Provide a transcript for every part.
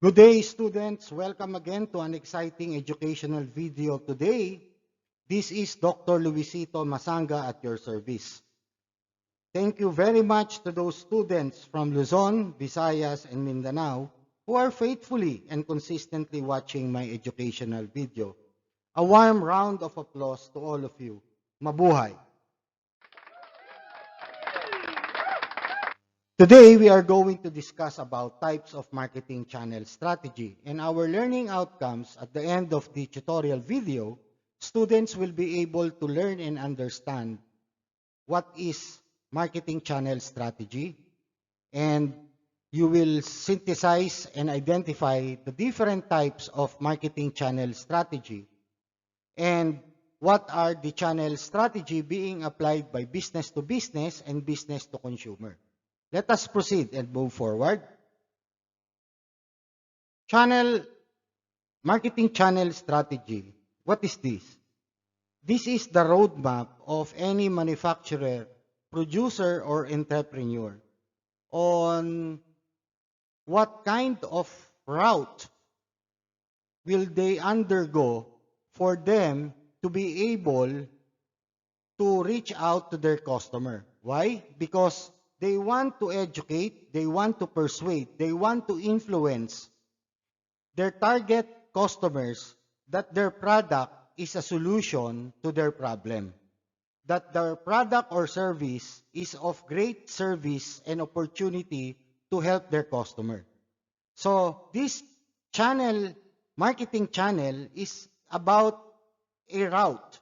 Good day, students. Welcome again to an exciting educational video today. This is Dr. Luisito Masanga at your service. Thank you very much to those students from Luzon, Visayas, and Mindanao who are faithfully and consistently watching my educational video. A warm round of applause to all of you. Mabuhay! Today, we are going to discuss about types of marketing channel strategy, and our learning outcomes at the end of the tutorial video, students will be able to learn and understand what is marketing channel strategy, and you will synthesize and identify the different types of marketing channel strategy, and what are the channel strategy being applied by business to business and business to consumer. Let us proceed and move forward. Marketing channel strategy. What is this? This is the roadmap of any manufacturer, producer, or entrepreneur on what kind of route will they undergo for them to be able to reach out to their customer. Why? Because they want to educate, they want to persuade, they want to influence their target customers that their product is a solution to their problem, that their product or service is of great service and opportunity to help their customer. So this marketing channel is about a route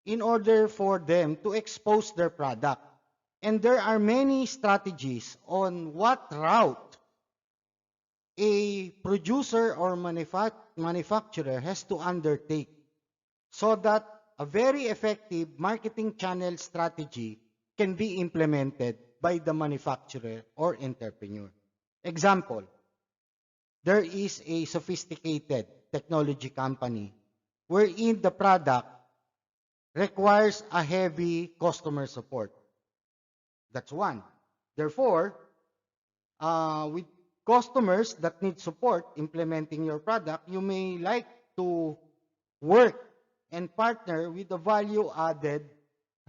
in order for them to expose their product. And there are many strategies on what route a producer or manufacturer has to undertake so that a very effective marketing channel strategy can be implemented by the manufacturer or entrepreneur. Example, there is a sophisticated technology company wherein the product requires a heavy customer support. That's one. Therefore, with customers that need support implementing your product, you may like to work and partner with the value-added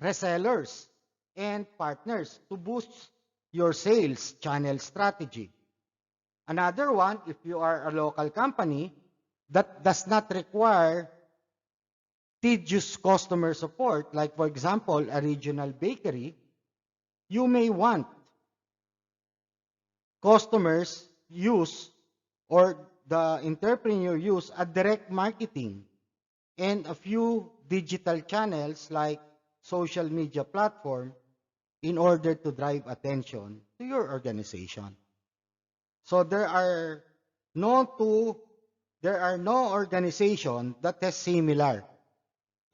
resellers and partners to boost your sales channel strategy. Another one, if you are a local company that does not require tedious customer support, like for example, a regional bakery, you may want customers use or the entrepreneur use a direct marketing and a few digital channels like social media platform in order to drive attention to your organization. So there are no organization that has similar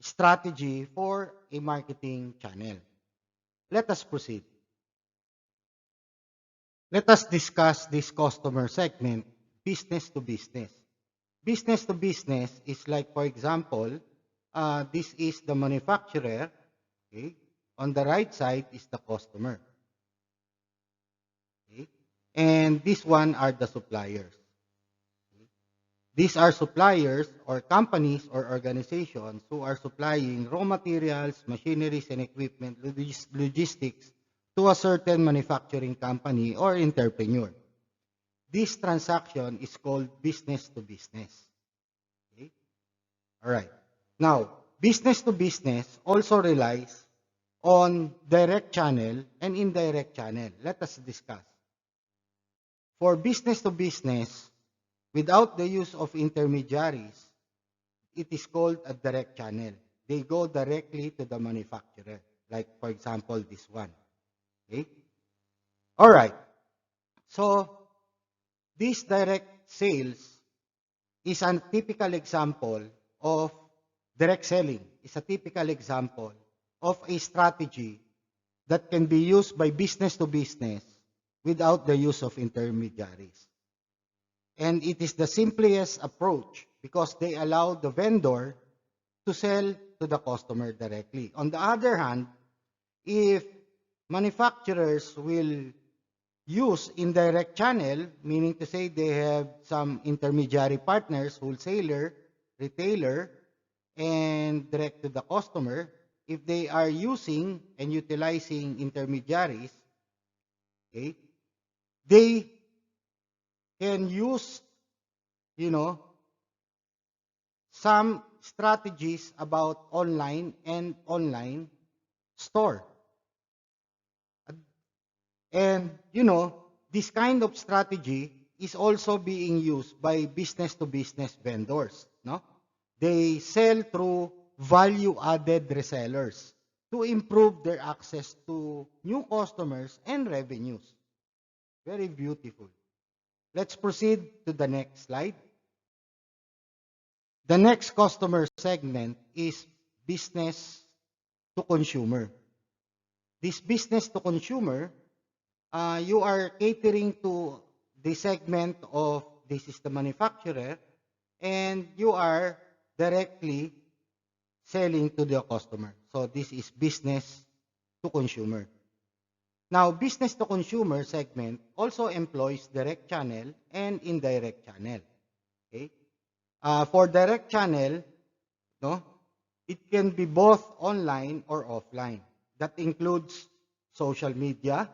strategy for a marketing channel. Let us proceed. Let us discuss this customer segment, business to business. Business to business is like, for example, this is the manufacturer. Okay? On the right side is the customer. Okay? And this one are the suppliers. Okay? These are suppliers or companies or organizations who are supplying raw materials, machineries, and equipment, logistics, to a certain manufacturing company or entrepreneur. This transaction is called business to business. Okay? All right. Now, business to business also relies on direct channel and indirect channel. Let us discuss. For business to business, without the use of intermediaries, it is called a direct channel. They go directly to the manufacturer, like for example, this one. Okay? All right. So, this direct sales is a typical example of direct selling. It's a typical example of a strategy that can be used by business to business without the use of intermediaries. And it is the simplest approach because they allow the vendor to sell to the customer directly. On the other hand, if manufacturers will use indirect channel, meaning to say they have some intermediary partners, wholesaler, retailer, and direct to the customer. If they are using and utilizing intermediaries, okay, they can use, you know, some strategies about online and online store. And, this kind of strategy is also being used by business to business vendors, no? They sell through value-added resellers to improve their access to new customers and revenues. Very beautiful. Let's proceed to the next slide. The next customer segment is business to consumer. This business to consumer, you are catering to the segment of this is the manufacturer, and you are directly selling to the customer. So this is business to consumer. Now, business to consumer segment also employs direct channel and indirect channel. Okay? For direct channel, no, it can be both online or offline. That includes social media,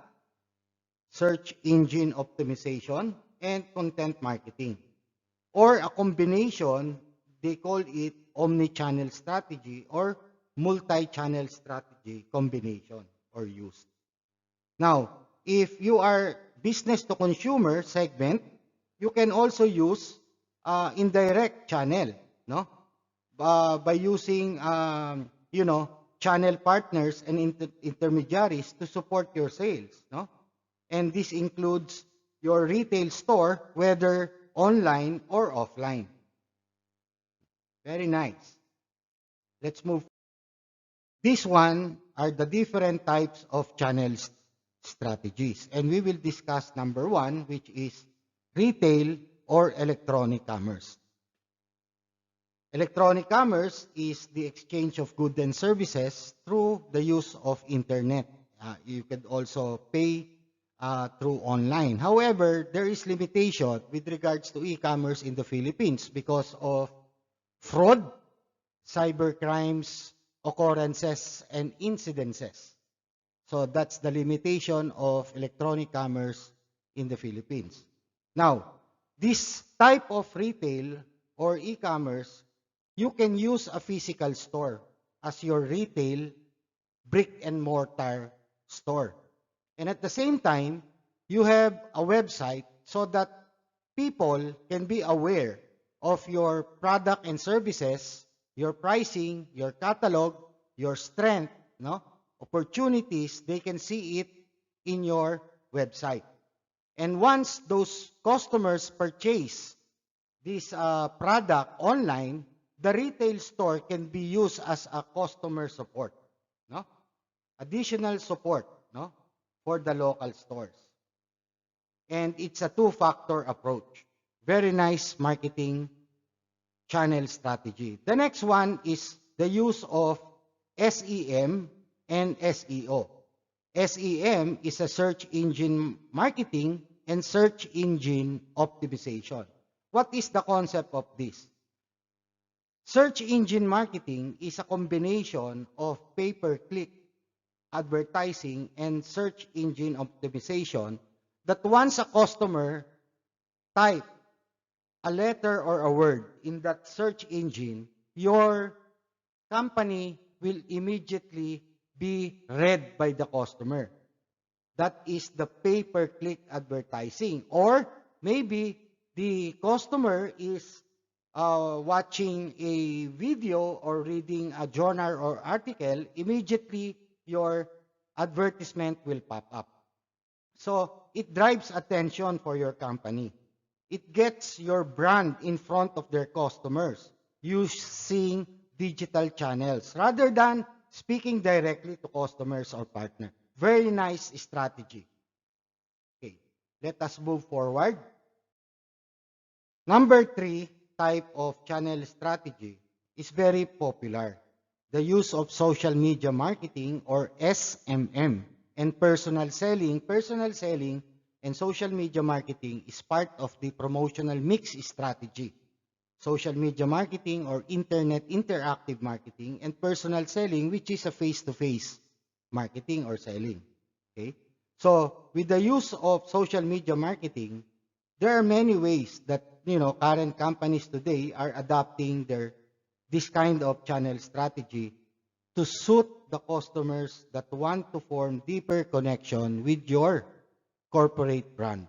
search engine optimization, and content marketing. Or a combination, they call it omni-channel strategy or multi-channel strategy combination or use. Now, if you are business to consumer segment, you can also use indirect channel, no? By using, channel partners and intermediaries to support your sales, no? And this includes your retail store, whether online or offline. Very nice. Let's move. This one are the different types of channels strategies. And we will discuss number one, which is retail or electronic commerce. Electronic commerce is the exchange of goods and services through the use of internet. You could also pay through online. However, there is limitation with regards to e-commerce in the Philippines because of fraud, cyber crimes, occurrences, and incidences. So that's the limitation of electronic commerce in the Philippines. Now, this type of retail or e-commerce, you can use a physical store as your retail brick and mortar store. And at the same time, you have a website so that people can be aware of your product and services, your pricing, your catalog, your strength, no? Opportunities, they can see it in your website. And once those customers purchase this product online, the retail store can be used as a customer support, no? Additional support, no? For the local stores. And it's a two-factor approach. Very nice marketing channel strategy. The next one is the use of SEM and SEO. SEM is a search engine marketing and search engine optimization. What is the concept of this? Search engine marketing is a combination of pay-per-click advertising and search engine optimization that once a customer type a letter or a word in that search engine, your company will immediately be read by the customer. That is the pay-per-click advertising. Or maybe the customer is watching a video or reading a journal or article, immediately your advertisement will pop up. So it drives attention for your company. It gets your brand in front of their customers using digital channels rather than speaking directly to customers or partner. Very nice strategy. Okay, let us move forward. Number 3 type of channel strategy is very popular. The use of social media marketing or SMM and personal selling. Personal selling and social media marketing is part of the promotional mix strategy. Social media marketing or internet interactive marketing, and personal selling, which is a face-to-face marketing or selling. Okay? So with the use of social media marketing, there are many ways that current companies today are adopting this kind of channel strategy to suit the customers that want to form deeper connection with your corporate brand.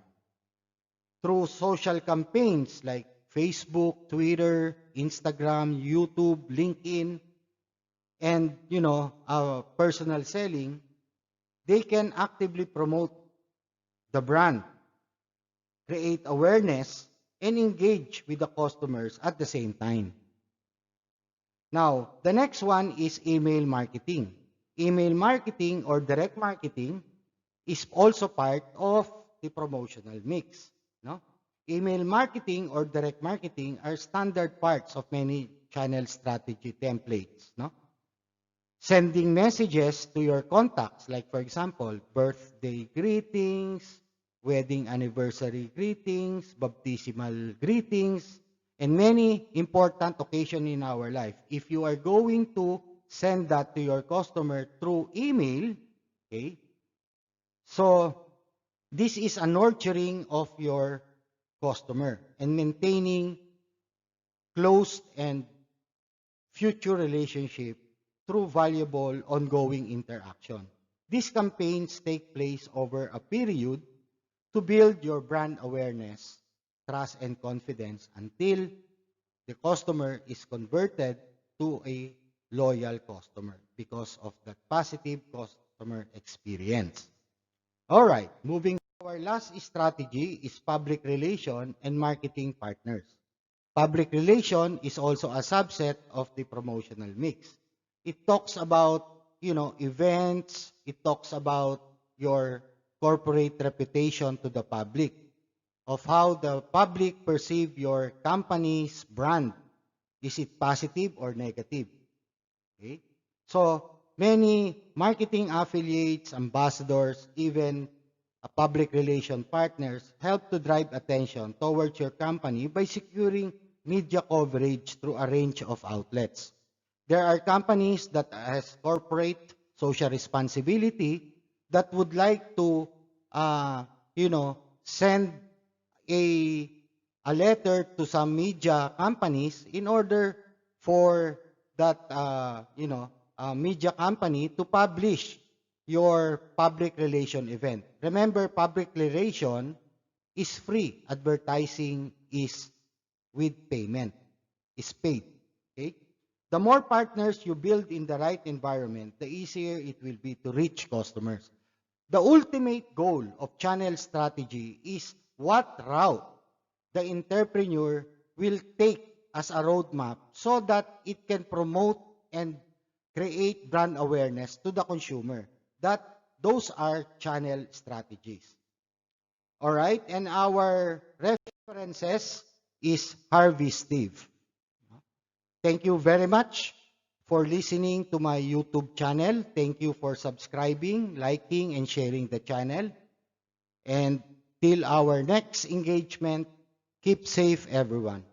Through social campaigns like Facebook, Twitter, Instagram, YouTube, LinkedIn, and personal selling, they can actively promote the brand, create awareness, and engage with the customers at the same time. Now, the next one is email marketing. Email marketing or direct marketing is also part of the promotional mix. No? Email marketing or direct marketing are standard parts of many channel strategy templates. No? Sending messages to your contacts, like for example, birthday greetings, wedding anniversary greetings, baptismal greetings, and many important occasions in our life. If you are going to send that to your customer through email, okay, so this is a nurturing of your customer and maintaining close and future relationship through valuable ongoing interaction. These campaigns take place over a period to build your brand awareness, trust, and confidence until the customer is converted to a loyal customer because of that positive customer experience. All right, moving to our last strategy is public relation and marketing partners. Public relation is also a subset of the promotional mix. It talks about, events, it talks about your corporate reputation to the public, of how the public perceive your company's brand. Is it positive or negative? Okay? So, many marketing affiliates, ambassadors, even public relation partners help to drive attention towards your company by securing media coverage through a range of outlets. There are companies that has corporate social responsibility that would like to, send a, a letter to some media companies in order for that, media company to publish your public relation event. Remember, public relation is free. Advertising is with payment, is paid. Okay? The more partners you build in the right environment, the easier it will be to reach customers. The ultimate goal of channel strategy is what route the entrepreneur will take as a roadmap so that it can promote and create brand awareness to the consumer. Those are channel strategies. All right, and our references is Harvey Steve. Thank you very much for listening to my YouTube channel. Thank you for subscribing, liking, and sharing the channel. And till our next engagement, keep safe, everyone.